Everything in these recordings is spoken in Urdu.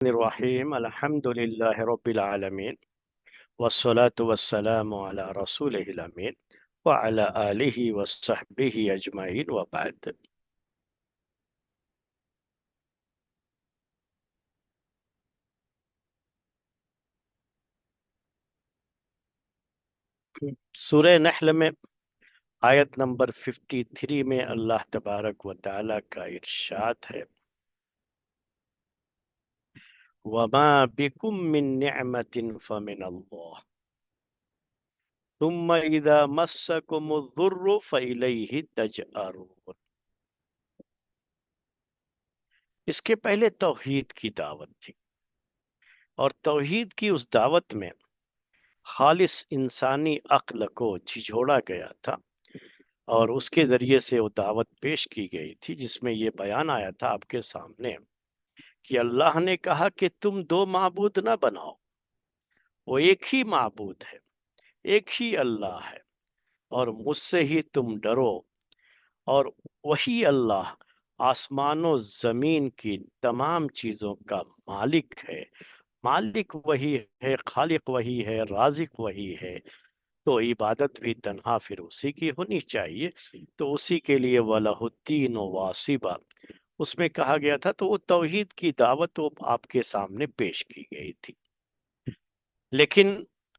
الرحيم الحمد لله رب العالمين والصلاة والسلام على رسوله الأمين وعلى آله وصحبه أجمعين وبعد. سورہ نحل میں آیت نمبر 53 میں اللہ تبارک و تعالی کا ارشاد ہے وَمَا بِكُم مِّن نِعْمَةٍ فَمِنَ اللَّهِ ثُمَّ إِذَا مَسَّكُمُ الضُّرُّ فَإِلَيْهِ تَجْأَرُونَ۔ اس کے پہلے توحید کی دعوت تھی، اور توحید کی اس دعوت میں خالص انسانی عقل کو جھجھوڑا گیا تھا، اور اس کے ذریعے سے وہ دعوت پیش کی گئی تھی جس میں یہ بیان آیا تھا آپ کے سامنے کہ اللہ نے کہا کہ تم دو معبود نہ بناؤ، وہ ایک ہی معبود ہے، ایک ہی اللہ ہے، اور مجھ سے ہی تم ڈرو، اور وہی اللہ آسمان و زمین کی تمام چیزوں کا مالک ہے، مالک وہی ہے، خالق وہی ہے، رازق وہی ہے، تو عبادت بھی تنہا پھر اسی کی ہونی چاہیے۔ تو اسی کے لیے وَلَهُ الدِّينُ وَاصِبًا اس میں کہا گیا تھا، تو وہ توحید کی دعوت وہ آپ کے سامنے پیش کی گئی تھی۔ لیکن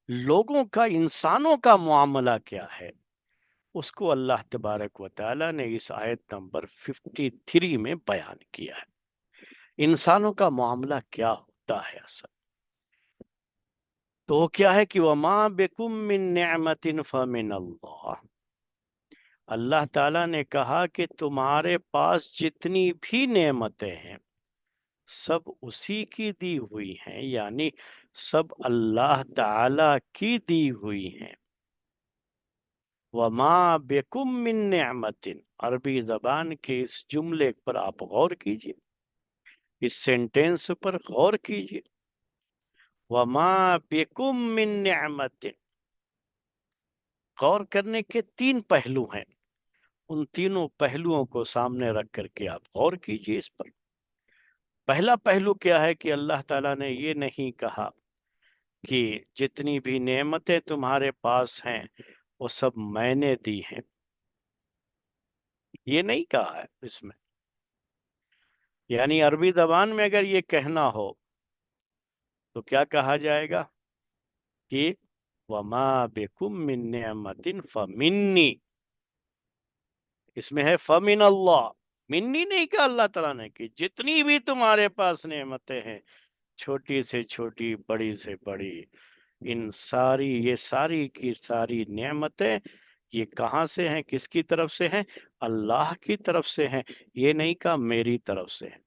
لوگوں کا، انسانوں کا معاملہ کیا ہے، اس کو اللہ تبارک و تعالی نے اس آیت نمبر 53 میں بیان کیا ہے۔ انسانوں کا معاملہ کیا ہوتا ہے اصل تو وہ کیا ہے کہ وَمَا بِكُم مِّن نِعْمَةٍ فَمِنَ اللَّهِ اللہ تعالیٰ نے کہا کہ تمہارے پاس جتنی بھی نعمتیں ہیں سب اسی کی دی ہوئی ہیں، یعنی سب اللہ تعالیٰ کی دی ہوئی ہیں۔ وَمَا بِكُم مِّن نِعْمَةٍ عربی زبان کے اس جملے پر آپ غور کیجئے، اس سینٹینس پر غور کیجئے۔ وَمَا بِكُم مِّن نِعْمَةٍ غور کرنے کے تین پہلو ہیں، ان تینوں پہلوؤں کو سامنے رکھ کر کے آپ غور کیجئے اس پر۔ پہلا پہلو کیا ہے کہ اللہ تعالیٰ نے یہ نہیں کہا کہ جتنی بھی نعمتیں تمہارے پاس ہیں وہ سب میں نے دی ہیں، یہ نہیں کہا ہے اس میں۔ یعنی عربی زبان میں اگر یہ کہنا ہو تو کیا کہا جائے گا کہ وَمَا بِكُم مِّن نِعْمَةٍ فَمِنِّي، اس میں ہے فَمِنَ اللَّهِ، منی نہیں کہا اللہ تعالیٰ نے کہ جتنی بھی تمہارے پاس نعمتیں ہیں، چھوٹی سے چھوٹی، بڑی سے بڑی، ان ساری، یہ ساری کی ساری نعمتیں یہ کہاں سے ہیں، کس کی طرف سے ہیں؟ اللہ کی طرف سے ہیں، یہ نہیں کہا میری طرف سے ہیں۔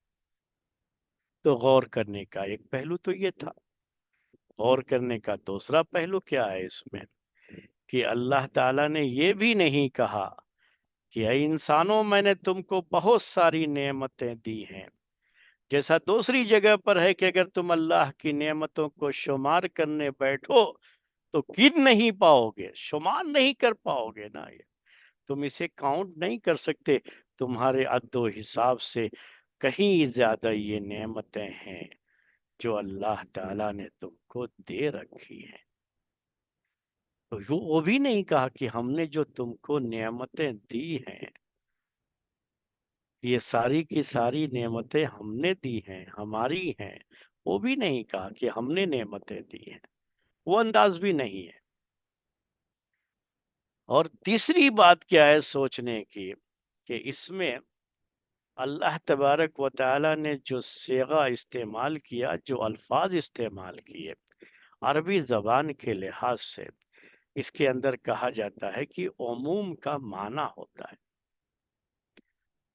تو غور کرنے کا ایک پہلو تو یہ تھا۔ غور کرنے کا دوسرا پہلو کیا ہے اس میں کہ اللہ تعالیٰ نے یہ بھی نہیں کہا کہ اے انسانوں میں نے تم کو بہت ساری نعمتیں دی ہیں، جیسا دوسری جگہ پر ہے کہ اگر تم اللہ کی نعمتوں کو شمار کرنے بیٹھو تو گن نہیں پاؤ گے، شمار نہیں کر پاؤ گے نا، یہ تم اسے کاؤنٹ نہیں کر سکتے، تمہارے عد و حساب سے کہیں زیادہ یہ نعمتیں ہیں جو اللہ تعالیٰ نے تم کو دے رکھی ہیں۔ تو وہ بھی نہیں کہا کہ ہم نے جو تم کو نعمتیں دی ہیں، یہ ساری کی ساری نعمتیں ہم نے دی ہیں، ہماری ہیں، وہ بھی نہیں کہا کہ ہم نے نعمتیں دی ہیں، وہ انداز بھی نہیں ہے۔ اور تیسری بات کیا ہے سوچنے کی کہ اس میں اللہ تبارک و تعالی نے جو صیغہ استعمال کیا، جو الفاظ استعمال کیے عربی زبان کے لحاظ سے، اس کے اندر کہا جاتا ہے کہ عموم کا معنی ہوتا ہے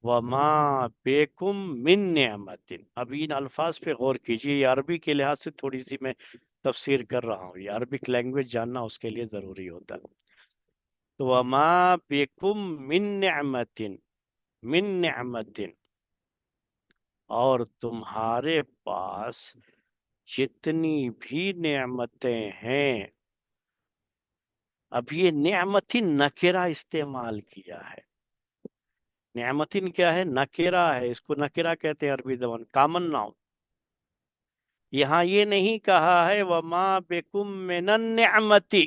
وَمَا بِكُم مِّن نِعْمَةٍ۔ اب ان الفاظ پہ غور کیجئے، یہ عربی کے لحاظ سے تھوڑی سی میں تفسیر کر رہا ہوں، یہ عربک لینگویج جاننا اس کے لیے ضروری ہوتا ہے۔ تو وَمَا بِكُم مِّن نِعْمَةٍ، من نعمتٍ، اور تمہارے پاس جتنی بھی نعمتیں ہیں، اب یہ نعمتٍ نکرہ استعمال کیا ہے۔ نعمتٍ کیا ہے؟ نکرہ ہے، اس کو نکرہ کہتے ہیں عربی زبان، کامن ناؤن۔ یہاں یہ نہیں کہا ہے وما بکم من النعمتی،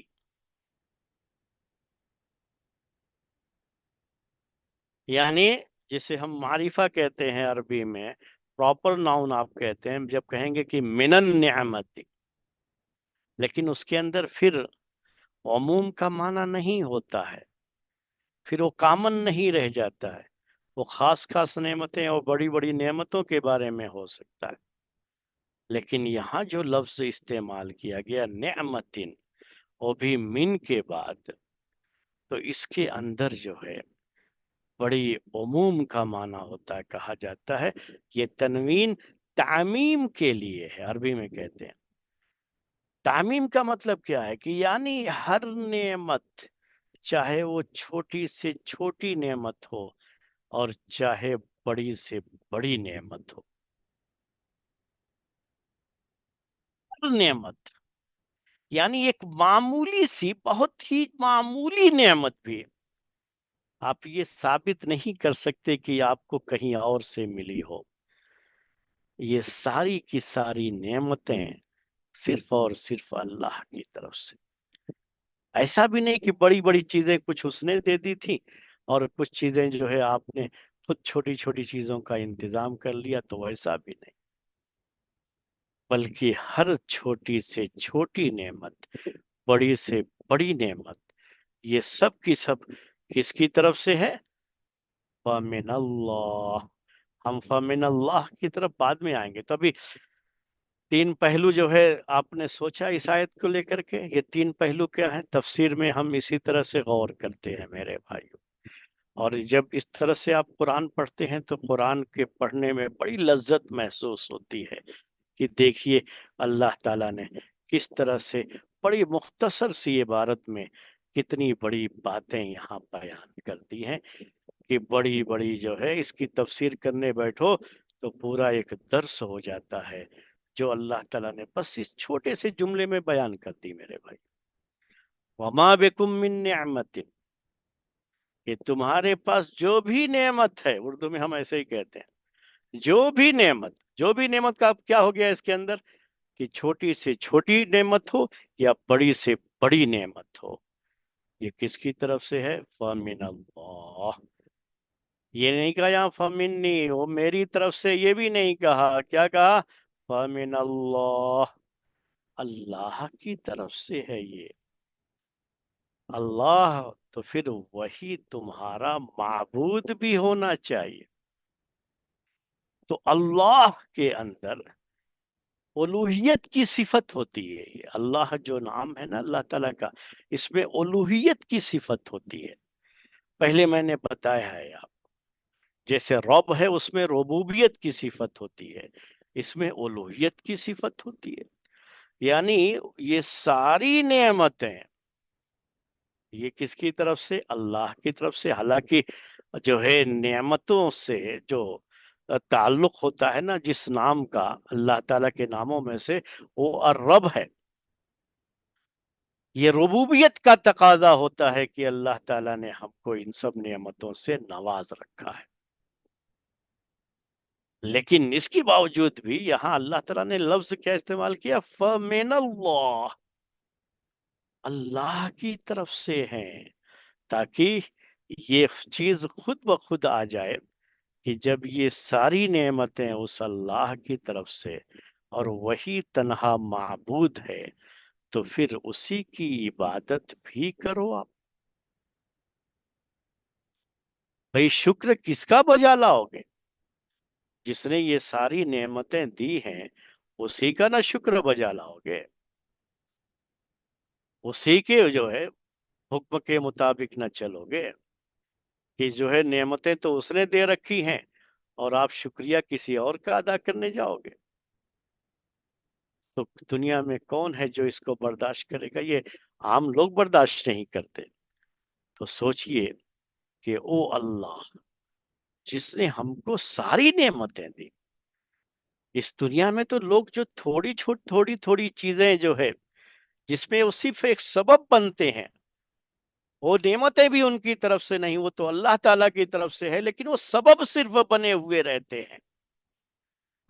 یعنی جسے ہم معرفہ کہتے ہیں عربی میں، پراپر ناؤن آپ کہتے ہیں جب کہیں گے کہ من النعمتی، لیکن اس کے اندر پھر عموم کا معنی نہیں ہوتا ہے، پھر وہ کامن نہیں رہ جاتا ہے، وہ خاص خاص نعمتیں اور بڑی بڑی نعمتوں کے بارے میں ہو سکتا ہے۔ لیکن یہاں جو لفظ استعمال کیا گیا نعمتن، وہ بھی من کے بعد، تو اس کے اندر جو ہے بڑی عموم کا معنی ہوتا ہے، کہا جاتا ہے یہ تنوین تعمیم کے لیے ہے، عربی میں کہتے ہیں۔ تعمیم کا مطلب کیا ہے کہ یعنی ہر نعمت، چاہے وہ چھوٹی سے چھوٹی نعمت ہو اور چاہے بڑی سے بڑی نعمت ہو، ہر نعمت، یعنی ایک معمولی سی بہت ہی معمولی نعمت بھی آپ یہ ثابت نہیں کر سکتے کہ آپ کو کہیں اور سے ملی ہو، یہ ساری کی ساری نعمتیں صرف اور صرف اللہ کی طرف سے۔ ایسا بھی نہیں کہ بڑی بڑی چیزیں کچھ اس نے دے دی تھی اور کچھ چیزیں جو ہے آپ نے خود چھوٹی چھوٹی چیزوں کا انتظام کر لیا، تو ایسا بھی نہیں، بلکہ ہر چھوٹی سے چھوٹی نعمت، بڑی سے بڑی نعمت، یہ سب کی سب کس کی طرف سے ہے؟ فَمِنَ اللہ۔ ہم فَمِنَ اللہ کی طرف بعد میں آئیں گے، تو ابھی تین پہلو جو ہے آپ نے سوچا اس آیت کو لے کر کے، یہ تین پہلو کیا ہے؟ تفسیر میں ہم اسی طرح سے غور کرتے ہیں میرے بھائیوں، اور جب اس طرح سے آپ قرآن پڑھتے ہیں تو قرآن کے پڑھنے میں بڑی لذت محسوس ہوتی ہے کہ دیکھیے اللہ تعالیٰ نے کس طرح سے بڑی مختصر سی عبارت میں کتنی بڑی باتیں یہاں بیان کر دی ہیں کہ بڑی بڑی جو ہے اس کی تفسیر کرنے بیٹھو تو پورا ایک درس ہو جاتا ہے جو اللہ تعالیٰ نے بس اس چھوٹے سے جملے میں بیان کر دی میرے بھائی۔ وما بکم من نعمت، کہ تمہارے پاس جو بھی نعمت ہے، اردو میں ہم ایسے ہی کہتے ہیں جو بھی نعمت، جو بھی نعمت کا کیا ہو گیا اس کے اندر کہ چھوٹی سے چھوٹی نعمت ہو یا بڑی سے بڑی نعمت ہو، یہ کس کی طرف سے ہے؟ فَمِنَ اللہ۔ یہ نہیں کہا یہاں فَمِنِّی، وہ میری طرف سے، یہ بھی نہیں کہا، کیا کہا؟ فَمِنَ اللہ، اللہ کی طرف سے ہے یہ۔ اللہ تو پھر وہی تمہارا معبود بھی ہونا چاہیے، تو اللہ کے اندر الوہیت کی صفت ہوتی ہے، یہ اللہ جو نام ہے نا اللہ تعالیٰ کا، اس میں الوہیت کی صفت ہوتی ہے۔ پہلے میں نے بتایا ہے آپ، جیسے رب ہے اس میں ربوبیت کی صفت ہوتی ہے، اس میں الوہیت کی صفت ہوتی ہے، یعنی یہ ساری نعمتیں یہ کس کی طرف سے؟ اللہ کی طرف سے۔ حالانکہ جو ہے نعمتوں سے جو تعلق ہوتا ہے نا جس نام کا، اللہ تعالیٰ کے ناموں میں سے وہ الرب ہے، یہ ربوبیت کا تقاضا ہوتا ہے کہ اللہ تعالیٰ نے ہم کو ان سب نعمتوں سے نواز رکھا ہے، لیکن اس کے باوجود بھی یہاں اللہ تعالیٰ نے لفظ کیا استعمال کیا؟ فَمِنَ اللہ، اللہ کی طرف سے ہیں، تاکہ یہ چیز خود بخود آ جائے کہ جب یہ ساری نعمتیں اس اللہ کی طرف سے اور وہی تنہا معبود ہے تو پھر اسی کی عبادت بھی کرو آپ۔ بھئی شکر کس کا بجا لاؤ گے؟ جس نے یہ ساری نعمتیں دی ہیں اسی کا نہ شکر بجا لاؤ گے، اسی کے جو ہے حکم کے مطابق نہ چلو گے کہ جو ہے نعمتیں تو اس نے دے رکھی ہیں اور آپ شکریہ کسی اور کا ادا کرنے جاؤ گے، تو دنیا میں کون ہے جو اس کو برداشت کرے گا؟ یہ عام لوگ برداشت نہیں کرتے۔ تو سوچئے کہ او اللہ جس نے ہم کو ساری نعمتیں دی، اس دنیا میں تو لوگ جو تھوڑی تھوڑی چیزیں جو ہے جس میں وہ صرف ایک سبب بنتے ہیں، وہ نعمتیں بھی ان کی طرف سے نہیں، وہ تو اللہ تعالیٰ کی طرف سے ہے، لیکن وہ سبب صرف بنے ہوئے رہتے ہیں۔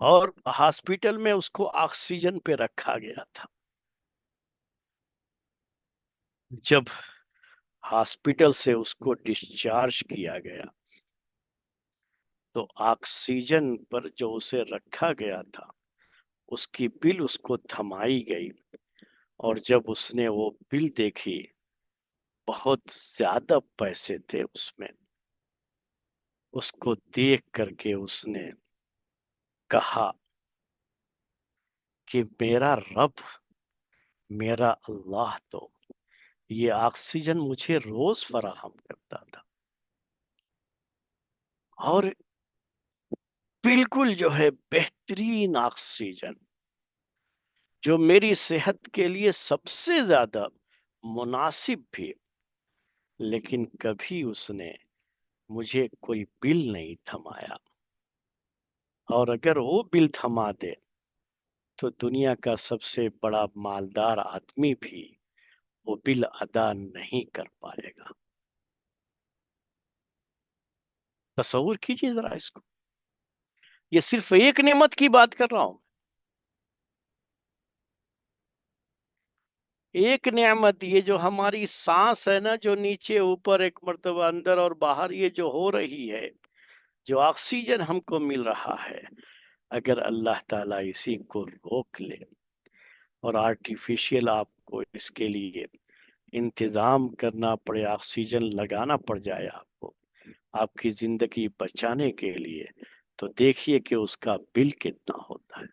اور ہاسپٹل میں اس کو آکسیجن پہ رکھا گیا تھا. جب ہاسپٹل سے اس کو ڈسچارج کیا گیا تو آکسیجن پر جو اسے رکھا گیا تھا اس کی بل اس کو تھمائی گئی، اور جب اس نے وہ بل دیکھی بہت زیادہ پیسے تھے اس میں. اس کو دیکھ کر کے اس نے کہا کہ میرا رب، میرا اللہ تو یہ آکسیجن مجھے روز فراہم کرتا تھا، اور بالکل جو ہے بہترین آکسیجن جو میری صحت کے لیے سب سے زیادہ مناسب بھی، لیکن کبھی اس نے مجھے کوئی بل نہیں تھمایا. اور اگر وہ بل تھما دے تو دنیا کا سب سے بڑا مالدار آدمی بھی وہ بل ادا نہیں کر پائے گا. تصور کیجیے ذرا اس کو. یہ صرف ایک نعمت کی بات کر رہا ہوں. ایک نعمت یہ جو ہماری سانس ہے نا، جو نیچے اوپر ایک مرتبہ اندر اور باہر یہ جو ہو رہی ہے، جو آکسیجن ہم کو مل رہا ہے، اگر اللہ تعالیٰ اسی کو روک لے اور آرٹیفیشیل آپ کو اس کے لیے انتظام کرنا پڑے، آکسیجن لگانا پڑ جائے آپ کو آپ کی زندگی بچانے کے لیے، تو دیکھیے کہ اس کا بل کتنا ہوتا ہے.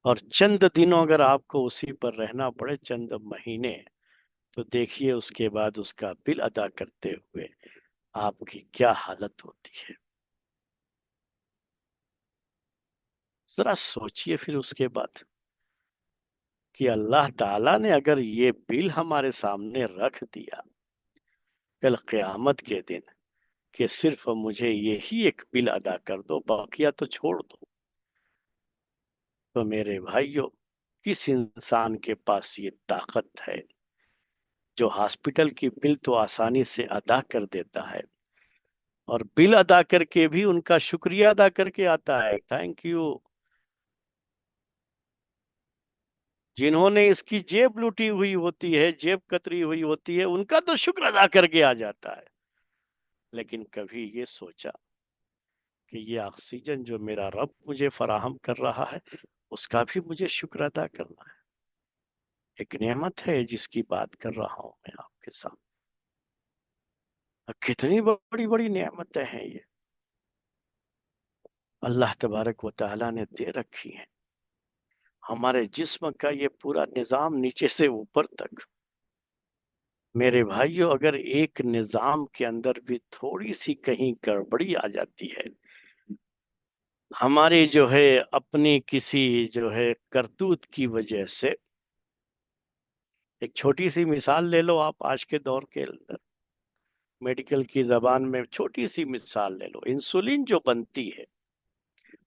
اور چند دنوں اگر آپ کو اسی پر رہنا پڑے، چند مہینے، تو دیکھیے اس کے بعد اس کا بل ادا کرتے ہوئے آپ کی کیا حالت ہوتی ہے. ذرا سوچئے پھر اس کے بعد کہ اللہ تعالیٰ نے اگر یہ بل ہمارے سامنے رکھ دیا کل قیامت کے دن کہ صرف مجھے یہی ایک بل ادا کر دو، باقیہ تو چھوڑ دو، تو میرے بھائیوں، کس انسان کے پاس یہ طاقت ہے جو ہاسپٹل کی بل تو آسانی سے ادا کر دیتا ہے، اور بل ادا کر کے بھی ان کا شکریہ ادا کر کے آتا ہے، تھینک یو. جنہوں نے اس کی جیب لوٹی ہوئی ہوتی ہے، جیب کتری ہوئی ہوتی ہے، ان کا تو شکر ادا کر کے آ جاتا ہے. لیکن کبھی یہ سوچا کہ یہ آکسیجن جو میرا رب مجھے فراہم کر رہا ہے اس کا بھی مجھے شکر ادا کرنا ہے. ایک نعمت ہے جس کی بات کر رہا ہوں میں آپ کے ساتھ. کتنی بڑی بڑی نعمتیں ہیں یہ اللہ تبارک و تعالیٰ نے دے رکھی ہیں. ہمارے جسم کا یہ پورا نظام نیچے سے اوپر تک، میرے بھائیوں، اگر ایک نظام کے اندر بھی تھوڑی سی کہیں گڑبڑی آ جاتی ہے، ہماری جو ہے اپنی کسی جو ہے کرتوت کی وجہ سے، ایک چھوٹی سی مثال لے لو آپ آج کے دور کے اندر، میڈیکل کی زبان میں چھوٹی سی مثال لے لو. انسولین جو بنتی ہے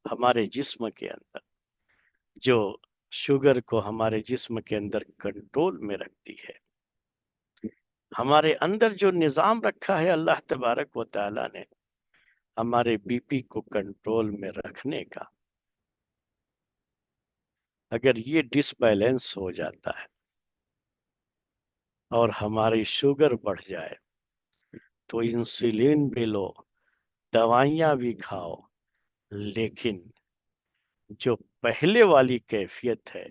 ہمارے جسم کے اندر، جو شوگر کو ہمارے جسم کے اندر کنٹرول میں رکھتی ہے، ہمارے اندر جو نظام رکھا ہے اللہ تبارک و تعالیٰ نے ہمارے بی پی کو کنٹرول میں رکھنے کا، اگر یہ ڈس بیلنس ہو جاتا ہے اور ہماری شوگر بڑھ جائے تو انسولین بھی لو، دوائیاں بھی کھاؤ، لیکن جو پہلے والی کیفیت ہے،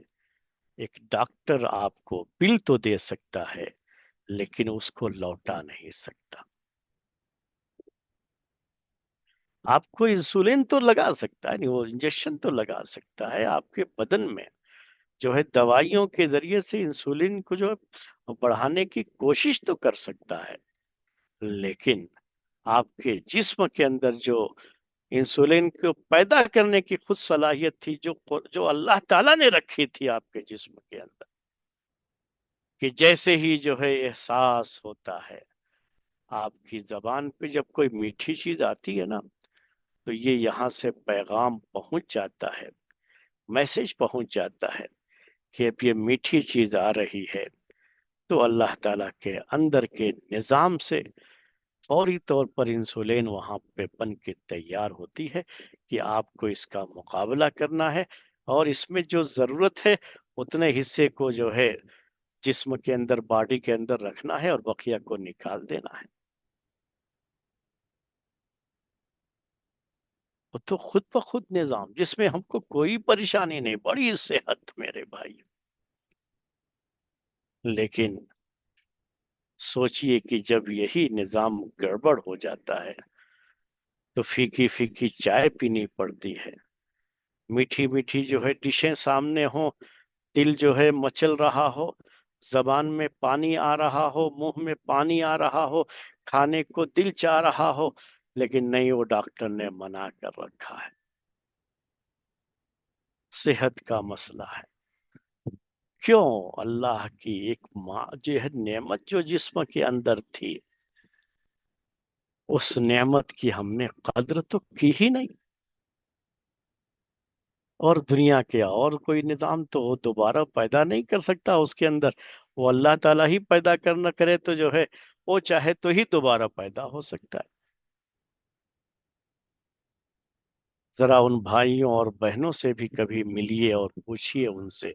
ایک ڈاکٹر آپ کو پل تو دے سکتا ہے لیکن اس کو لوٹا نہیں سکتا. آپ کو انسولین تو لگا سکتا ہے، نہیں وہ انجیکشن تو لگا سکتا ہے آپ کے بدن میں، جو ہے دوائیوں کے ذریعے سے انسولین کو جو ہے بڑھانے کی کوشش تو کر سکتا ہے، لیکن آپ کے جسم کے اندر جو انسولین کو پیدا کرنے کی خود صلاحیت تھی، جو اللہ تعالیٰ نے رکھی تھی آپ کے جسم کے اندر، کہ جیسے ہی جو ہے احساس ہوتا ہے آپ کی زبان پہ جب کوئی میٹھی چیز آتی ہے نا، تو یہ یہاں سے پیغام پہنچ جاتا ہے، میسج پہنچ جاتا ہے کہ اب یہ میٹھی چیز آ رہی ہے، تو اللہ تعالیٰ کے اندر کے نظام سے فوری طور پر انسولین وہاں پہ بن کے تیار ہوتی ہے کہ آپ کو اس کا مقابلہ کرنا ہے، اور اس میں جو ضرورت ہے اتنے حصے کو جو ہے جسم کے اندر، باڈی کے اندر رکھنا ہے، اور بقیہ کو نکال دینا ہے۔ وہ تو خود بخود نظام جس میں ہم کو کوئی پریشانی نہیں، بڑی صحت میرے بھائی۔ لیکن سوچئے کہ جب یہی نظام گڑبڑ ہو جاتا ہے تو پھیکی پھیکی چائے پینی پڑتی ہے، میٹھی میٹھی جو ہے ڈشیں سامنے ہوں، دل جو ہے مچل رہا ہو، زبان میں پانی آ رہا ہو، منہ میں پانی آ رہا ہو، کھانے کو دل چاہ رہا ہو، لیکن نہیں، وہ ڈاکٹر نے منع کر رکھا ہے۔ صحت کا مسئلہ ہے۔ کیوں؟ اللہ کی ایک ماں جو ہے نعمت جو جسم کے اندر تھی، اس نعمت کی ہم نے قدر تو کی ہی نہیں، اور دنیا کے اور کوئی نظام تو وہ دوبارہ پیدا نہیں کر سکتا اس کے اندر، وہ اللہ تعالیٰ ہی پیدا کرنا کرے تو جو ہے وہ چاہے تو ہی دوبارہ پیدا ہو سکتا ہے۔ ذرا ان بھائیوں اور بہنوں سے بھی کبھی ملیے اور پوچھیے ان سے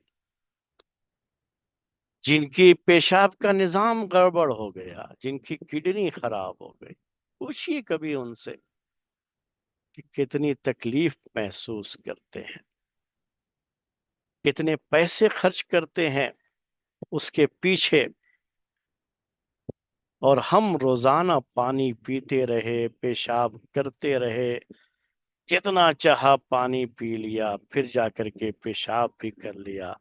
جن کی پیشاب کا نظام گڑبڑ ہو گیا، جن کی کڈنی خراب ہو گئی، پوچھیے کبھی ان سے کہ کتنی تکلیف محسوس کرتے ہیں، کتنے پیسے خرچ کرتے ہیں اس کے پیچھے، اور ہم روزانہ پانی پیتے رہے، پیشاب کرتے رہے، جتنا چاہا پانی پی لیا، پھر جا کر کے پیشاب بھی کر لیا،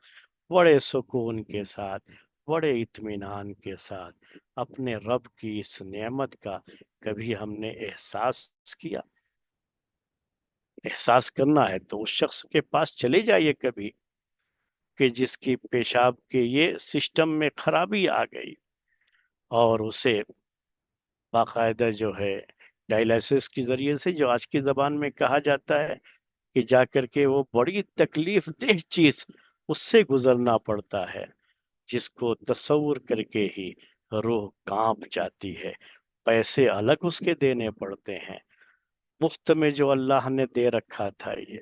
بڑے سکون کے ساتھ، بڑے اطمینان کے ساتھ اپنے رب کی اس نعمت کا کبھی ہم نے احساس کیا؟ احساس کرنا ہے تو اس شخص کے پاس چلے جائیے کبھی کہ جس کی پیشاب کے یہ سسٹم میں خرابی آ گئی، اور اسے باقاعدہ جو ہے ڈائلیسس کے ذریعے سے، جو آج کی زبان میں کہا جاتا ہے کہ جا کر کے وہ بڑی تکلیف دہ چیز اس سے گزرنا پڑتا ہے، جس کو تصور کر کے ہی روح کانپ جاتی ہے، پیسے الگ اس کے دینے پڑتے ہیں، مفت میں جو اللہ نے دے رکھا تھا یہ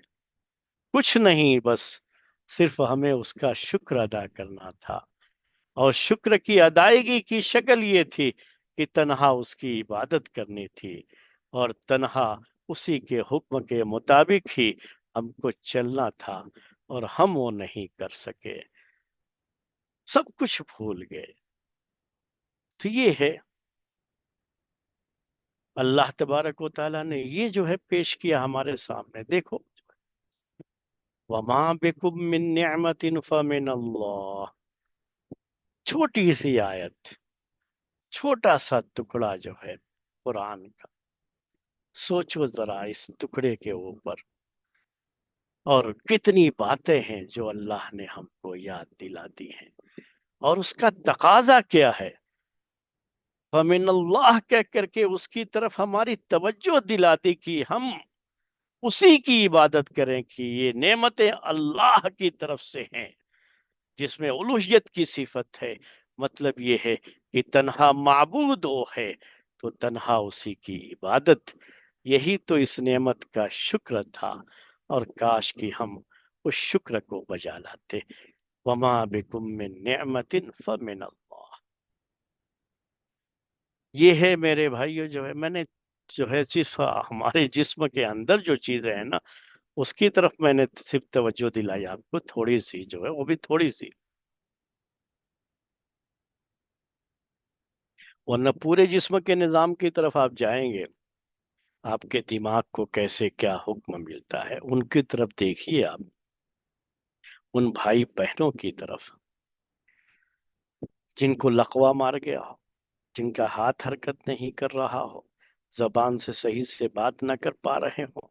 کچھ نہیں، بس صرف ہمیں اس کا شکر ادا کرنا تھا، اور شکر کی ادائیگی کی شکل یہ تھی کہ تنہا اس کی عبادت کرنی تھی، اور تنہا اسی کے حکم کے مطابق ہی ہم کو چلنا تھا، اور ہم وہ نہیں کر سکے، سب کچھ بھول گئے۔ تو یہ ہے اللہ تبارک و تعالیٰ نے یہ جو ہے پیش کیا ہمارے سامنے، دیکھو، وَمَا بِكُم مِّن نِّعْمَةٍ فَمِنَ اللَّهِ، چھوٹی سی آیت، چھوٹا سا ٹکڑا جو ہے قرآن کا، سوچو ذرا اس ٹکڑے کے اوپر، اور کتنی باتیں ہیں جو اللہ نے ہم کو یاد دلا دی ہیں، اور اس کا تقاضا کیا ہے، فَمِنَ اللَّهِ کہہ کر کے اس کی طرف ہماری توجہ دلا دی کہ ہم اسی کی عبادت کریں، کہ یہ نعمتیں اللہ کی طرف سے ہیں جس میں الوہیت کی صفت ہے، مطلب یہ ہے کہ تنہا معبود وہ ہے تو تنہا اسی کی عبادت، یہی تو اس نعمت کا شکر تھا، اور کاش کہ ہم اس شکر کو بجا لاتے۔ وما بکم من نعمت فمن اللہ، یہ ہے میرے بھائیو، جو ہے میں نے جو ہے صرف ہمارے جسم کے اندر جو چیزیں ہیں نا اس کی طرف میں نے صرف توجہ دلائی آپ کو، تھوڑی سی جو ہے وہ بھی تھوڑی سی، ورنہ پورے جسم کے نظام کی طرف آپ جائیں گے، آپ کے دماغ کو کیسے کیا حکم ملتا ہے ان کی طرف دیکھیے آپ، ان بھائی بہنوں کی طرف جن کو لقوہ مار گیا ہو، جن کا ہاتھ حرکت نہیں کر رہا ہو، زبان سے صحیح سے بات نہ کر پا رہے ہو،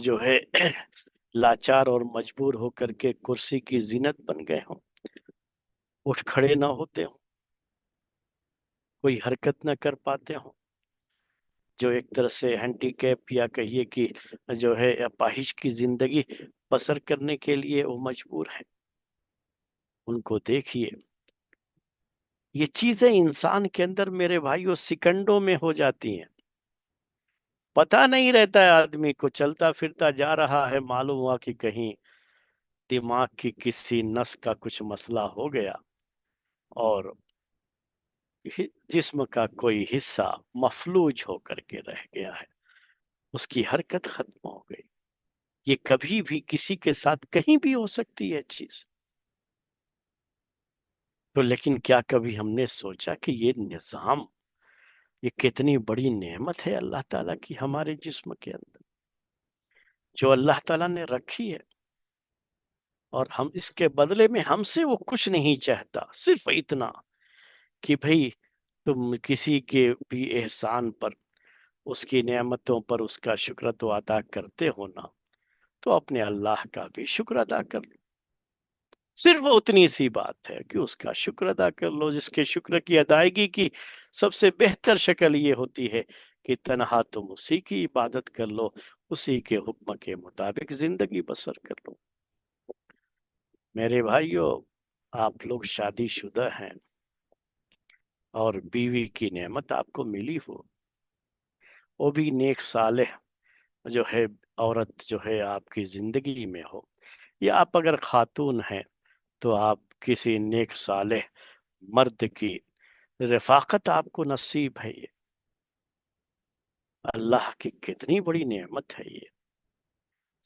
جو ہے لاچار اور مجبور ہو کر کے کرسی کی زینت بن گئے ہوں، اٹھ کھڑے نہ ہوتے ہوں، کوئی حرکت نہ کر پاتے ہوں، جو ایک طرح سے ہینڈی کیپ یا کہیے کہ جو ہے اپاہج کی زندگی بسر کرنے کے لیے وہ مجبور ہیں، ان کو دیکھیے، یہ چیزیں انسان کے اندر میرے بھائیوں سیکنڈوں میں ہو جاتی ہیں، پتہ نہیں رہتا ہے، آدمی کو چلتا پھرتا جا رہا ہے، معلوم ہوا کہ کہیں دماغ کی کسی نس کا کچھ مسئلہ ہو گیا اور جسم کا کوئی حصہ مفلوج ہو کر کے رہ گیا ہے، اس کی حرکت ختم ہو گئی۔ یہ کبھی بھی کسی کے ساتھ کہیں بھی ہو سکتی ہے چیز، تو لیکن کیا کبھی ہم نے سوچا کہ یہ نظام، یہ کتنی بڑی نعمت ہے اللہ تعالیٰ کی ہمارے جسم کے اندر، جو اللہ تعالیٰ نے رکھی ہے، اور ہم اس کے بدلے میں ہم سے وہ کچھ نہیں چاہتا، صرف اتنا کہ بھئی تم کسی کے بھی احسان پر، اس کی نعمتوں پر اس کا شکر تو ادا کرتے ہو نا، تو اپنے اللہ کا بھی شکر ادا کر لو، صرف اتنی سی بات ہے کہ اس کا شکر ادا کر لو، جس کے شکر کی ادائیگی کی سب سے بہتر شکل یہ ہوتی ہے کہ تنہا تم اسی کی عبادت کر لو، اسی کے حکم کے مطابق زندگی بسر کر لو۔ میرے بھائیوں، آپ لوگ شادی شدہ ہیں اور بیوی کی نعمت آپ کو ملی ہو، وہ بھی نیک صالح جو ہے عورت جو ہے آپ کی زندگی میں ہو، یا آپ اگر خاتون ہیں تو آپ کسی نیک صالح مرد کی رفاقت آپ کو نصیب ہے، یہ اللہ کی کتنی بڑی نعمت ہے، یہ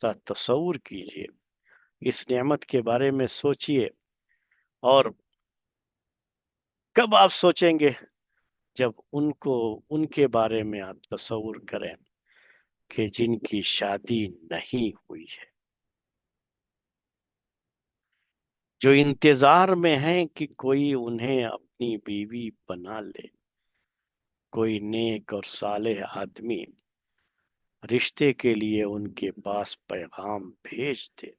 ذرا تصور کیجئے، اس نعمت کے بارے میں سوچئے، اور کب آپ سوچیں گے؟ جب ان کے بارے میں آپ تصور کریں کہ جن کی شادی نہیں ہوئی ہے، جو انتظار میں ہیں کہ کوئی انہیں اپنی بیوی بنا لے، کوئی نیک اور صالح آدمی رشتے کے لیے ان کے پاس پیغام بھیج دے،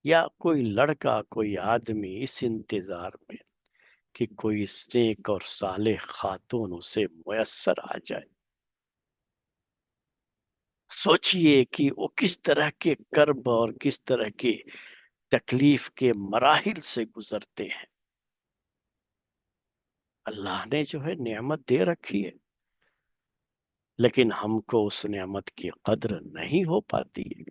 یا کوئی لڑکا، کوئی آدمی اس انتظار میں کہ کوئی نیک اور صالح خاتون اسے میسر آ جائے۔ سوچئے کہ وہ کس طرح کے کرب اور کس طرح کے تکلیف کے مراحل سے گزرتے ہیں۔ اللہ نے جو ہے نعمت دے رکھی ہے، لیکن ہم کو اس نعمت کی قدر نہیں ہو پاتی ہے،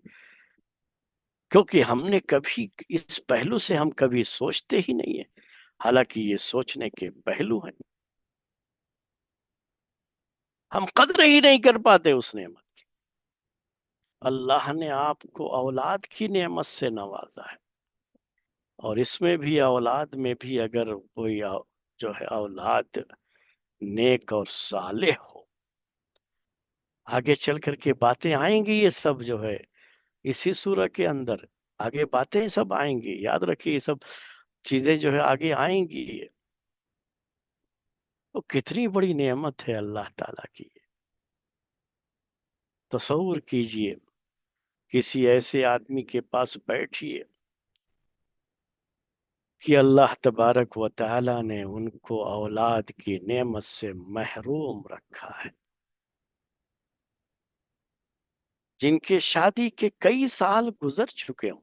کیونکہ ہم نے کبھی اس پہلو سے ہم کبھی سوچتے ہی نہیں ہیں، حالانکہ یہ سوچنے کے پہلو ہیں، ہم قدر ہی نہیں کر پاتے اس نعمت کی۔ اللہ نے آپ کو اولاد کی نعمت سے نوازا ہے، اور اس میں بھی اولاد میں بھی اگر کوئی جو ہے اولاد نیک اور صالح ہو، آگے چل کر کے باتیں آئیں گی، یہ سب جو ہے اسی سورہ کے اندر آگے باتیں سب آئیں گی، یاد رکھیے یہ سب چیزیں جو ہے آگے آئیں گی، وہ کتنی بڑی نعمت ہے اللہ تعالیٰ کی۔ تصور کیجئے کسی ایسے آدمی کے پاس بیٹھیے کہ اللہ تبارک و تعالیٰ نے ان کو اولاد کی نعمت سے محروم رکھا ہے، جن کے شادی کے کئی سال گزر چکے ہوں،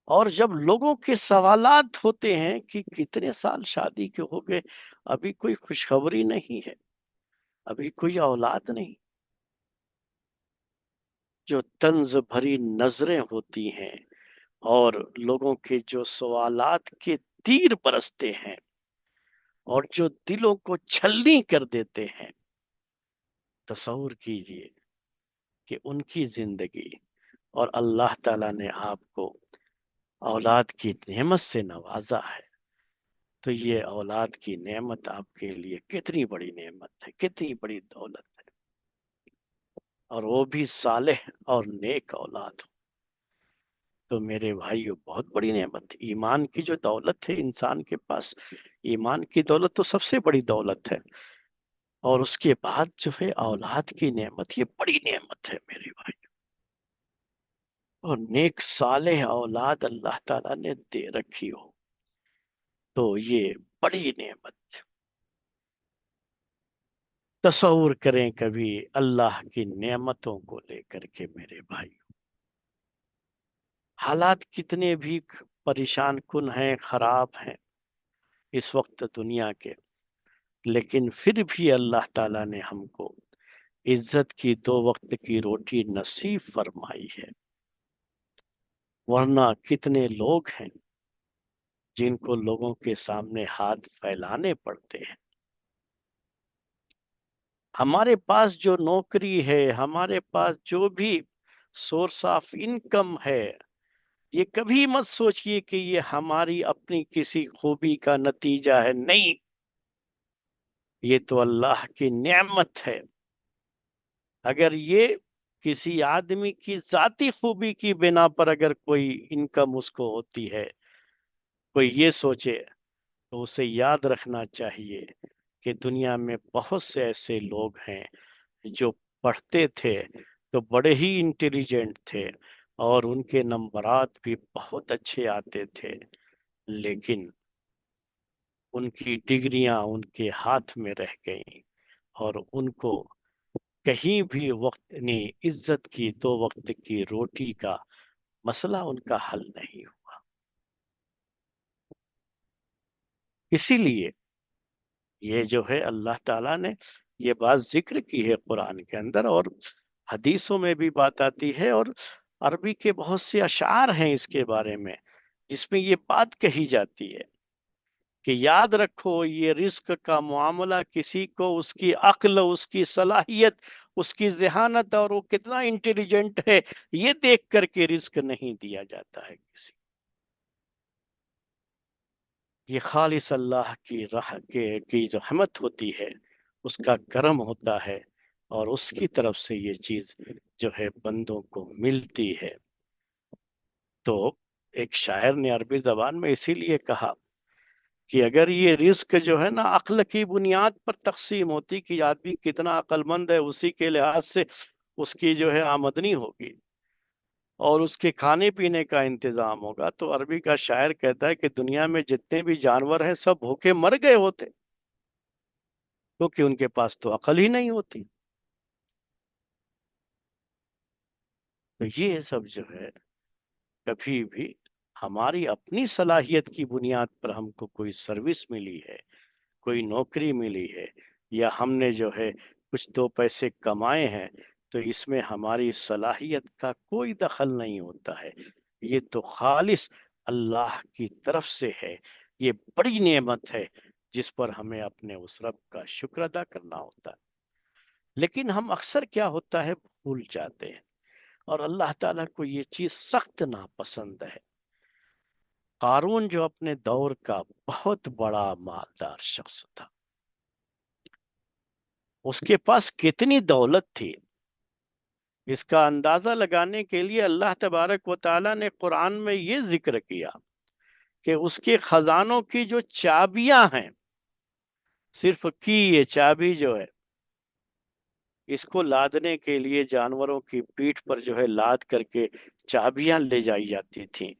اور جب لوگوں کے سوالات ہوتے ہیں کہ کتنے سال شادی کے ہو گئے، ابھی کوئی خوشخبری نہیں ہے، ابھی کوئی اولاد نہیں، جو طنز بھری نظریں ہوتی ہیں اور لوگوں کے جو سوالات کے تیر برستے ہیں اور جو دلوں کو چھلنی کر دیتے ہیں، تصور کیجئے کہ ان کی زندگی، اور اللہ تعالیٰ نے آپ کو اولاد کی نعمت سے نوازا ہے، تو یہ اولاد کی نعمت آپ کے لیے کتنی بڑی نعمت ہے، کتنی بڑی دولت ہے، اور وہ بھی صالح اور نیک اولاد ہو، تو میرے بھائیو بہت بڑی نعمت ہے۔ ایمان کی جو دولت ہے انسان کے پاس، ایمان کی دولت تو سب سے بڑی دولت ہے، اور اس کے بعد جو ہے اولاد کی نعمت، یہ بڑی نعمت ہے میرے بھائی، اور نیک صالح اولاد اللہ تعالیٰ نے دے رکھی ہو تو یہ بڑی نعمت ہے۔ تصور کریں کبھی اللہ کی نعمتوں کو لے کر کے میرے بھائی، حالات کتنے بھی پریشان کن ہیں، خراب ہیں اس وقت دنیا کے، لیکن پھر بھی اللہ تعالیٰ نے ہم کو عزت کی 2 وقت کی روٹی نصیب فرمائی ہے، ورنہ کتنے لوگ ہیں جن کو لوگوں کے سامنے ہاتھ پھیلانے پڑتے ہیں۔ ہمارے پاس جو نوکری ہے، ہمارے پاس جو بھی سورس آف انکم ہے، یہ کبھی مت سوچئے کہ یہ ہماری اپنی کسی خوبی کا نتیجہ ہے، نہیں، یہ تو اللہ کی نعمت ہے۔ اگر یہ کسی آدمی کی ذاتی خوبی کی بنا پر اگر کوئی انکم اس کو ہوتی ہے، کوئی یہ سوچے، تو اسے یاد رکھنا چاہیے کہ دنیا میں بہت سے ایسے لوگ ہیں جو پڑھتے تھے تو بڑے ہی انٹیلیجنٹ تھے اور ان کے نمبرات بھی بہت اچھے آتے تھے، لیکن ان کی ڈگریاں ان کے ہاتھ میں رہ گئیں اور ان کو کہیں بھی وقت عزت کی 2 وقت کی روٹی کا مسئلہ ان کا حل نہیں ہوا۔ اسی لیے یہ جو ہے اللہ تعالیٰ نے یہ بات ذکر کی ہے قرآن کے اندر، اور حدیثوں میں بھی بات آتی ہے، اور عربی کے بہت سے اشعار ہیں اس کے بارے میں جس میں یہ بات کہی جاتی ہے کہ یاد رکھو یہ رزق کا معاملہ کسی کو اس کی عقل، اس کی صلاحیت، اس کی ذہانت اور وہ کتنا انٹیلیجنٹ ہے یہ دیکھ کر کے رزق نہیں دیا جاتا ہے کسی، یہ خالص اللہ کی راہ کی رحمت ہوتی ہے، اس کا کرم ہوتا ہے، اور اس کی طرف سے یہ چیز جو ہے بندوں کو ملتی ہے۔ تو ایک شاعر نے عربی زبان میں اسی لیے کہا کہ اگر یہ رزق جو ہے نا عقل کی بنیاد پر تقسیم ہوتی کہ آدمی کتنا عقل مند ہے اسی کے لحاظ سے اس کی جو ہے آمدنی ہوگی اور اس کے کھانے پینے کا انتظام ہوگا، تو عربی کا شاعر کہتا ہے کہ دنیا میں جتنے بھی جانور ہیں سب بھوکے مر گئے ہوتے، کیونکہ ان کے پاس تو عقل ہی نہیں ہوتی۔ تو یہ سب جو ہے کبھی بھی ہماری اپنی صلاحیت کی بنیاد پر ہم کو کوئی سروس ملی ہے، کوئی نوکری ملی ہے، یا ہم نے جو ہے کچھ 2 پیسے کمائے ہیں، تو اس میں ہماری صلاحیت کا کوئی دخل نہیں ہوتا ہے، یہ تو خالص اللہ کی طرف سے ہے، یہ بڑی نعمت ہے جس پر ہمیں اپنے اس رب کا شکر ادا کرنا ہوتا ہے۔ لیکن ہم اکثر کیا ہوتا ہے بھول جاتے ہیں، اور اللہ تعالیٰ کو یہ چیز سخت ناپسند ہے۔ قارون جو اپنے دور کا بہت بڑا مالدار شخص تھا، اس کے پاس کتنی دولت تھی، اس کا اندازہ لگانے کے لیے اللہ تبارک و تعالیٰ نے قرآن میں یہ ذکر کیا کہ اس کے خزانوں کی جو چابیاں ہیں، صرف کی یہ چابی جو ہے اس کو لادنے کے لیے جانوروں کی پیٹھ پر جو ہے لاد کر کے چابیاں لے جائی جاتی تھیں،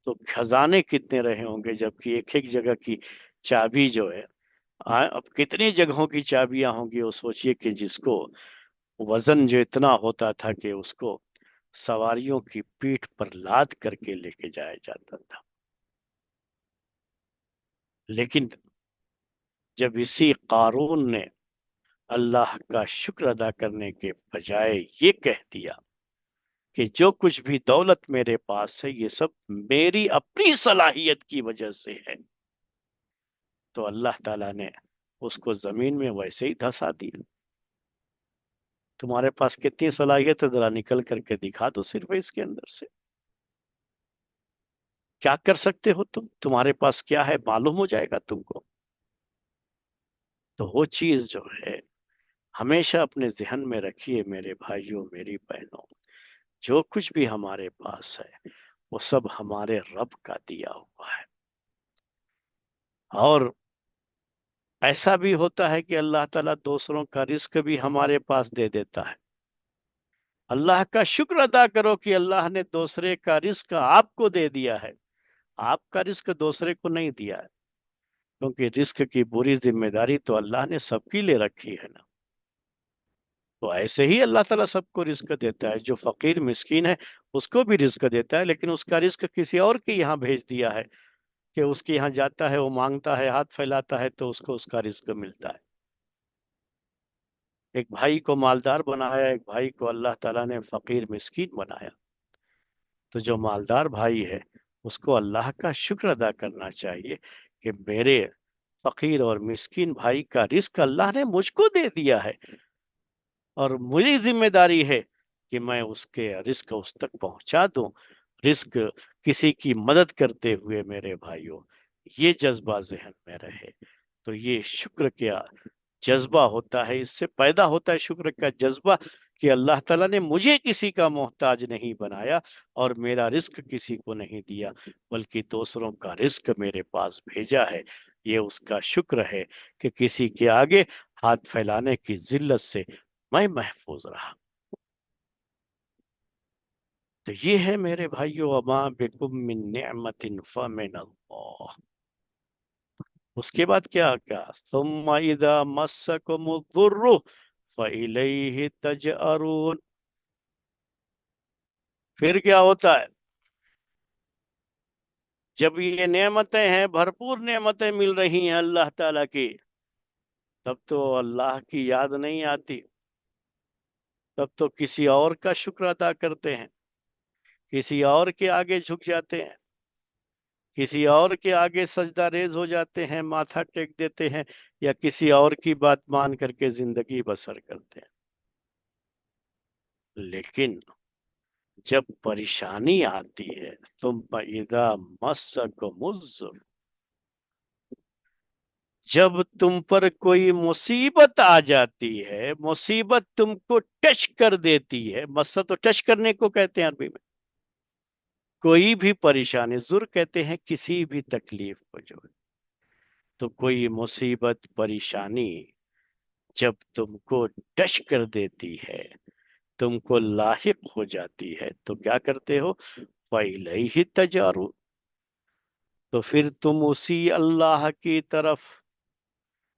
تو خزانے کتنے رہے ہوں گے، جبکہ ایک ایک جگہ کی چابی جو ہے، اب کتنی جگہوں کی چابیاں ہوں گی، وہ سوچئے کہ جس کو وزن جو اتنا ہوتا تھا کہ اس کو سواریوں کی پیٹھ پر لاد کر کے لے کے جایا جاتا تھا۔ لیکن جب اسی قارون نے اللہ کا شکر ادا کرنے کے بجائے یہ کہہ دیا کہ جو کچھ بھی دولت میرے پاس ہے یہ سب میری اپنی صلاحیت کی وجہ سے ہے، تو اللہ تعالیٰ نے اس کو زمین میں ویسے ہی دھسا دیا۔ تمہارے پاس کتنی صلاحیت ہے ذرا نکل کر کے دکھا دو، صرف اس کے اندر سے کیا کر سکتے ہو تم، تمہارے پاس کیا ہے معلوم ہو جائے گا تم کو۔ تو وہ چیز جو ہے ہمیشہ اپنے ذہن میں رکھیے میرے بھائیوں، میری بہنوں، جو کچھ بھی ہمارے پاس ہے وہ سب ہمارے رب کا دیا ہوا ہے، اور ایسا بھی ہوتا ہے کہ اللہ تعالیٰ دوسروں کا رزق بھی ہمارے پاس دے دیتا ہے۔ اللہ کا شکر ادا کرو کہ اللہ نے دوسرے کا رزق آپ کو دے دیا ہے، آپ کا رزق دوسرے کو نہیں دیا ہے، کیونکہ رزق کی پوری ذمہ داری تو اللہ نے سب کی لے رکھی ہے نا۔ تو ایسے ہی اللہ تعالیٰ سب کو رزق دیتا ہے، جو فقیر مسکین ہے اس کو بھی رزق دیتا ہے، لیکن اس کا رزق کسی اور کے یہاں بھیج دیا ہے کہ اس کے یہاں جاتا ہے، وہ مانگتا ہے، ہاتھ پھیلاتا ہے تو اس کو اس کا رزق ملتا ہے۔ ایک بھائی کو مالدار بنایا، ایک بھائی کو اللہ تعالیٰ نے فقیر مسکین بنایا، تو جو مالدار بھائی ہے اس کو اللہ کا شکر ادا کرنا چاہیے کہ میرے فقیر اور مسکین بھائی کا رزق اللہ نے مجھ کو دے دیا ہے، اور میری ذمہ داری ہے کہ میں اس کے رزق اس تک پہنچا دوں۔ رزق کسی کی مدد کرتے ہوئے میرے بھائیوں، یہ جذبہ ذہن میں رہے تو یہ شکر کیا جذبہ ہوتا ہے، اس سے پیدا ہوتا ہے شکر کا جذبہ کہ اللہ تعالیٰ نے مجھے کسی کا محتاج نہیں بنایا اور میرا رزق کسی کو نہیں دیا، بلکہ دوسروں کا رزق میرے پاس بھیجا ہے۔ یہ اس کا شکر ہے کہ کسی کے آگے ہاتھ پھیلانے کی ذلت سے میں محفوظ رہا۔ تو یہ ہے میرے بھائیو، وما بکم من نعمت فمن اللہ۔ اس کے بعد کیا ثم اذا مسکم الضر فإلیہ تجأرون۔ پھر کیا ہوتا ہے جب یہ نعمتیں ہیں، بھرپور نعمتیں مل رہی ہیں اللہ تعالیٰ کی، تب تو اللہ کی یاد نہیں آتی، تب تو کسی اور کا شکر ادا کرتے ہیں، کسی اور کے آگے جھک جاتے ہیں، کسی اور کے آگے سجدہ ریز ہو جاتے ہیں، ماتھا ٹیک دیتے ہیں، یا کسی اور کی بات مان کر کے زندگی بسر کرتے ہیں۔ لیکن جب پریشانی آتی ہے، تم اذا مسکم الضر، جب تم پر کوئی مصیبت آ جاتی ہے، مصیبت تم کو ٹچ کر دیتی ہے، مسا تو ٹچ کرنے کو کہتے ہیں عربی میں، کوئی بھی پریشانی، ضر کہتے ہیں کسی بھی تکلیف کو جو، تو کوئی مصیبت پریشانی جب تم کو ٹچ کر دیتی ہے، تم کو لاحق ہو جاتی ہے، تو کیا کرتے ہو؟ فَإِلَيْهِ تَجْأَرُونَ، تو پھر تم اسی اللہ کی طرف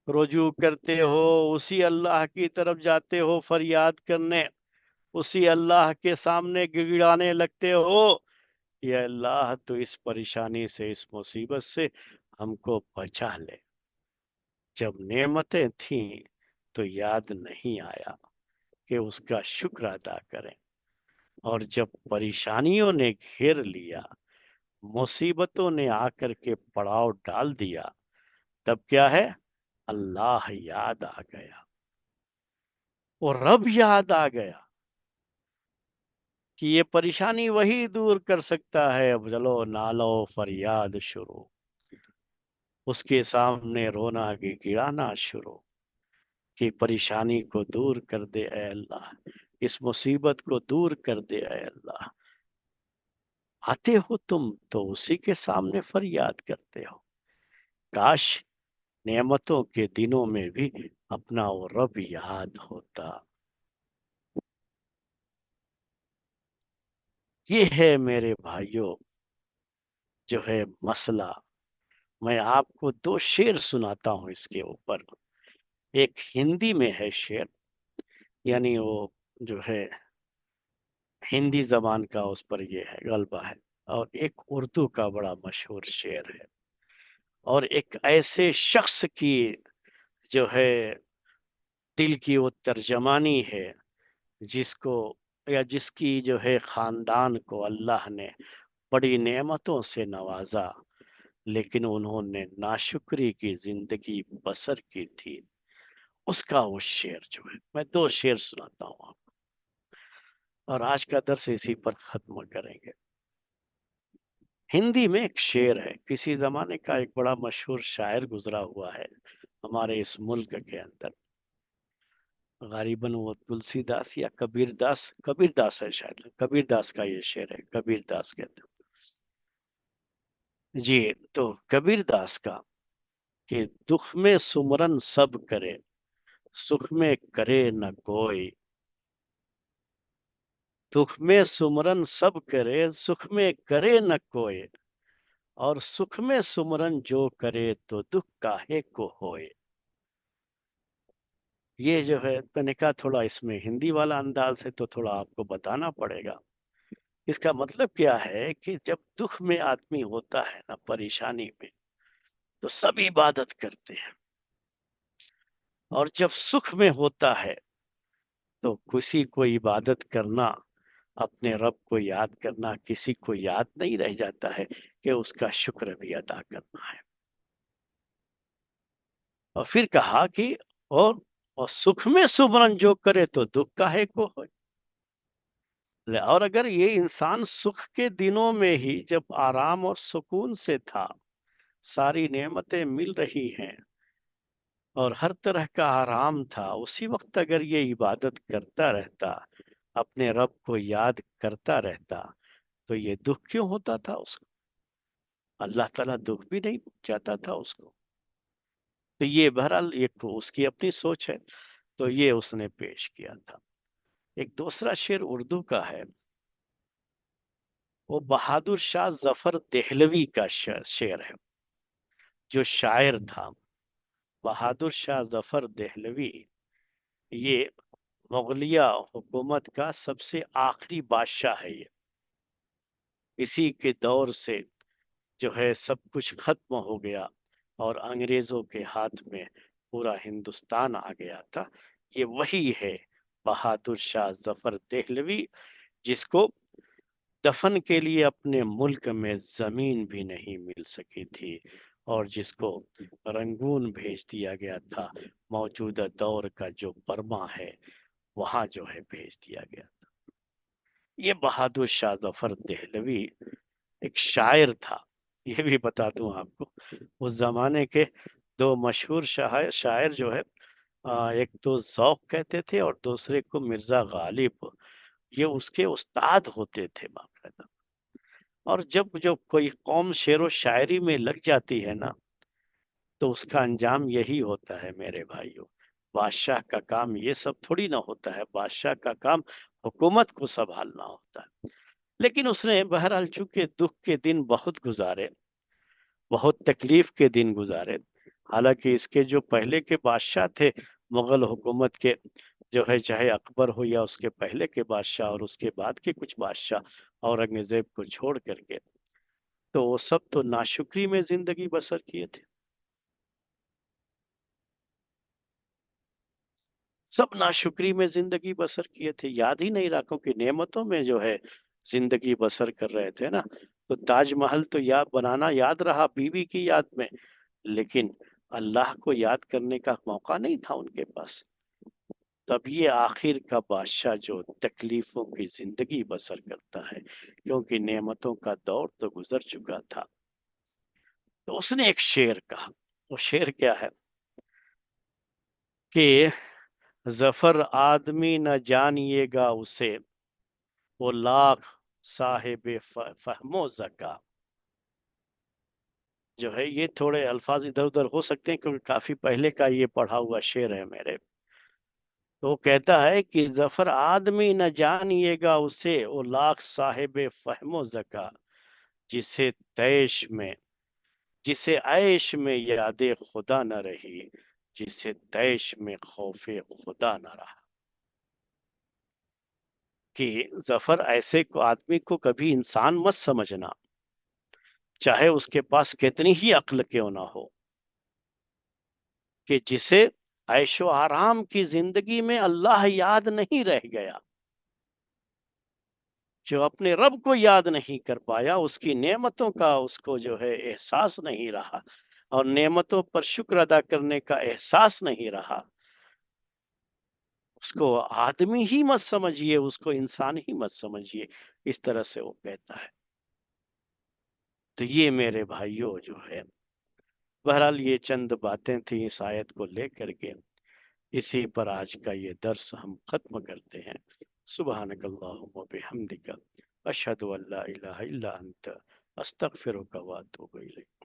رجوع کرتے ہو، اسی اللہ کی طرف جاتے ہو فریاد کرنے، اسی اللہ کے سامنے گڑگڑانے لگتے ہو، یا اللہ تو اس پریشانی سے، اس مصیبت سے ہم کو بچا لے۔ جب نعمتیں تھیں تو یاد نہیں آیا کہ اس کا شکر ادا کریں، اور جب پریشانیوں نے گھیر لیا، مصیبتوں نے آ کر کے پڑاؤ ڈال دیا، تب کیا ہے؟ اللہ یاد آ گیا، اور رب یاد آ گیا کہ یہ پریشانی وہی دور کر سکتا ہے، اب چلو نالو فریاد شروع، اس کے سامنے رونا گڑانا شروع، کہ پریشانی کو دور کر دے اے اللہ، اس مصیبت کو دور کر دے اے اللہ۔ آتے ہو تم تو اسی کے سامنے فریاد کرتے ہو، کاش نعمتوں کے دنوں میں بھی اپنا وہ رب یاد ہوتا۔ یہ ہے میرے بھائیوں جو ہے مسئلہ۔ میں آپ کو دو شعر سناتا ہوں اس کے اوپر۔ ایک ہندی میں ہے شعر، یعنی وہ جو ہے ہندی زبان کا اس پر یہ ہے غلبہ ہے، اور ایک اردو کا بڑا مشہور شعر ہے، اور ایک ایسے شخص کی جو ہے دل کی وہ ترجمانی ہے، جس کو یا جس کی جو ہے خاندان کو اللہ نے بڑی نعمتوں سے نوازا، لیکن انہوں نے ناشکری کی زندگی بسر کی تھی، اس کا وہ شعر جو ہے، میں دو شعر سناتا ہوں آپ کو، اور آج کا درس اسی پر ختم کریں گے۔ ہندی میں ایک شعر ہے، کسی زمانے کا ایک بڑا مشہور شاعر گزرا ہوا ہے ہمارے اس ملک کے اندر، غالباً وہ تلسی داس یا کبیر داس ہے، شاید کبیر داس کا یہ شعر ہے، کبیر داس کہتے ہیں جی۔ تو کبیر داس کا کہ دکھ میں سمرن سب کرے، سکھ میں کرے نہ کوئی، دکھ میں سمرن سب کرے، سکھ میں کرے نہ کوئی، اور سکھ میں سمرن جو کرے تو دکھ کاہے کو ہوئے۔ یہ جو ہے میں نے کہا تھوڑا اس میں ہندی والا انداز ہے تو تھوڑا آپ کو بتانا پڑے گا۔ اس کا مطلب کیا ہے کہ جب دکھ میں آدمی ہوتا ہے نا، پریشانی میں، تو سب عبادت کرتے ہیں، اور جب سکھ میں ہوتا ہے تو کسی کو عبادت کرنا، اپنے رب کو یاد کرنا کسی کو یاد نہیں رہ جاتا ہے کہ اس کا شکر بھی ادا کرنا ہے۔ اور پھر کہا کہ اور اور سکھ میں سمرن جو کرے تو دکھ کاہے کو ہو۔ اور اگر یہ انسان سکھ کے دنوں میں ہی جب آرام اور سکون سے تھا، ساری نعمتیں مل رہی ہیں اور ہر طرح کا آرام تھا، اسی وقت اگر یہ عبادت کرتا رہتا، اپنے رب کو یاد کرتا رہتا، تو یہ دکھ کیوں ہوتا تھا اس کو؟ اللہ تعالیٰ دکھ بھی نہیں پہنچاتا تھا اس کو۔ تو یہ بہرحال ایک تو اس کی اپنی سوچ ہے، تو یہ اس نے پیش کیا تھا۔ ایک دوسرا شعر اردو کا ہے، وہ بہادر شاہ ظفر دہلوی کا شعر ہے، جو شاعر تھا بہادر شاہ ظفر دہلوی۔ یہ مغلیہ حکومت کا سب سے آخری بادشاہ ہے، یہ اسی کے دور سے جو ہے سب کچھ ختم ہو گیا اور انگریزوں کے ہاتھ میں پورا ہندوستان آ گیا تھا۔ یہ وہی ہے بہادر شاہ ظفر دہلوی، جس کو دفن کے لیے اپنے ملک میں زمین بھی نہیں مل سکی تھی، اور جس کو رنگون بھیج دیا گیا تھا، موجودہ دور کا جو برما ہے وہاں جو ہے بھیج دیا گیا تھا۔ یہ بہادر شاہ ظفر دہلوی ایک شاعر تھا۔ یہ بھی بتا دوں آپ کو، اس زمانے کے دو مشہور شاعر جو ہے، ایک تو ذوق کہتے تھے اور دوسرے کو مرزا غالب، یہ اس کے استاد ہوتے تھے باقاعدہ۔ اور جب کوئی قوم شعر و شاعری میں لگ جاتی ہے نا، تو اس کا انجام یہی ہوتا ہے میرے بھائیوں۔ بادشاہ کا کام یہ سب تھوڑی نہ ہوتا ہے، بادشاہ کا کام حکومت کو سنبھالنا ہوتا ہے۔ لیکن اس نے بہرحال چونکہ دکھ کے دن بہت گزارے، بہت تکلیف کے دن گزارے، حالانکہ اس کے جو پہلے کے بادشاہ تھے مغل حکومت کے، جو ہے چاہے اکبر ہو یا اس کے پہلے کے بادشاہ اور اس کے بعد کے کچھ بادشاہ اورنگزیب کو چھوڑ کر کے، تو وہ سب تو ناشکری میں زندگی بسر کیے تھے، سب ناشکری میں زندگی بسر کیے تھے، یاد ہی نہیں رکھو کہ نعمتوں میں جو ہے زندگی بسر کر رہے تھے نا۔ تو تاج محل تو یاد بنانا یاد رہا بیوی کی یاد میں، لیکن اللہ کو یاد کرنے کا موقع نہیں تھا ان کے پاس۔ تب یہ آخر کا بادشاہ جو تکلیفوں کی زندگی بسر کرتا ہے، کیونکہ نعمتوں کا دور تو گزر چکا تھا، تو اس نے ایک شعر کہا۔ وہ شعر کیا ہے کہ ظفر آدمی نہ جانیے گا اسے، وہ لاکھ صاحب فہم و ذکا۔ جو ہے یہ تھوڑے الفاظ ادھر ادھر ہو سکتے ہیں کیونکہ کافی پہلے کا یہ پڑھا ہوا شعر ہے میرے۔ تو وہ کہتا ہے کہ ظفر آدمی نہ جانیے گا اسے، وہ لاکھ صاحب فہم و ذکا، جسے تیش میں جسے عیش میں یاد خدا نہ رہی، جسے تیش میں خوف خدا نہ رہا۔ کہ ظفر ایسے کو آدمی کو کبھی انسان مت سمجھنا، چاہے اس کے پاس کتنی ہی عقل کیوں نہ ہو، کہ جسے عیش و آرام کی زندگی میں اللہ یاد نہیں رہ گیا، جو اپنے رب کو یاد نہیں کر پایا، اس کی نعمتوں کا اس کو جو ہے احساس نہیں رہا، اور نعمتوں پر شکر ادا کرنے کا احساس نہیں رہا، اس کو آدمی ہی مت سمجھیے، اس کو انسان ہی مت سمجھیے، اس طرح سے وہ کہتا ہے۔ تو یہ میرے بھائیوں جو ہے، بہرحال یہ چند باتیں تھیں اس آیت کو لے کر کے، اسی پر آج کا یہ درس ہم ختم کرتے ہیں۔ سبحانک اللہم و بحمدک، اشہد ان لا الہ الا انت، استغفرک و اتوب الیک۔